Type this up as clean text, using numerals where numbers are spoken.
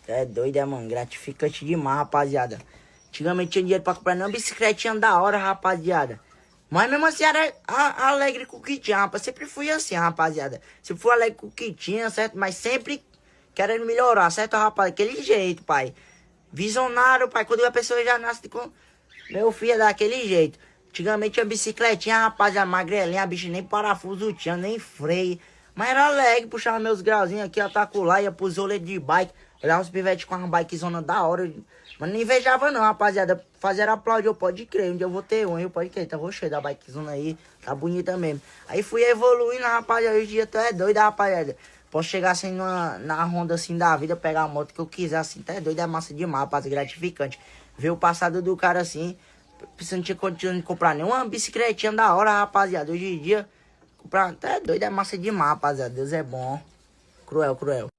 É doido, é, mano. Gratificante demais, rapaziada. Antigamente tinha dinheiro pra comprar nem uma bicicletinha da hora, rapaziada. Mas mesmo assim era alegre com o que tinha, rapaz. Sempre fui assim, rapaziada. Sempre fui alegre com o que tinha, certo? Mas sempre querendo melhorar, certo, rapaz? Daquele jeito, pai. Visionário, pai. Quando a pessoa já nasce com... Meu filho é daquele jeito. Antigamente tinha bicicletinha, rapaziada, magrelinha, a bicha nem parafuso tinha, nem freio. Mas era alegre, puxava meus grauzinhos aqui, atacular, ia pros rolês de bike. Olhava uns pivetes com uma bikezona da hora. Mas não invejava não, rapaziada. Fazer aplaudir, eu pode crer. Um dia eu vou ter um, eu pode crer. Tá cheio da bikezona aí, tá bonita mesmo. Aí fui evoluindo, rapaziada. Hoje em dia tu é doido, rapaziada. Posso chegar assim na Honda assim da vida, pegar a moto que eu quiser assim, tá é doido, é massa demais, rapaz, gratificante. Ver o passado do cara assim, precisando de continuar de comprar nenhuma bicicletinha da hora, rapaziada. Hoje em dia, comprar, tá é doido, é massa demais, rapaziada. Deus é bom. Cruel, cruel.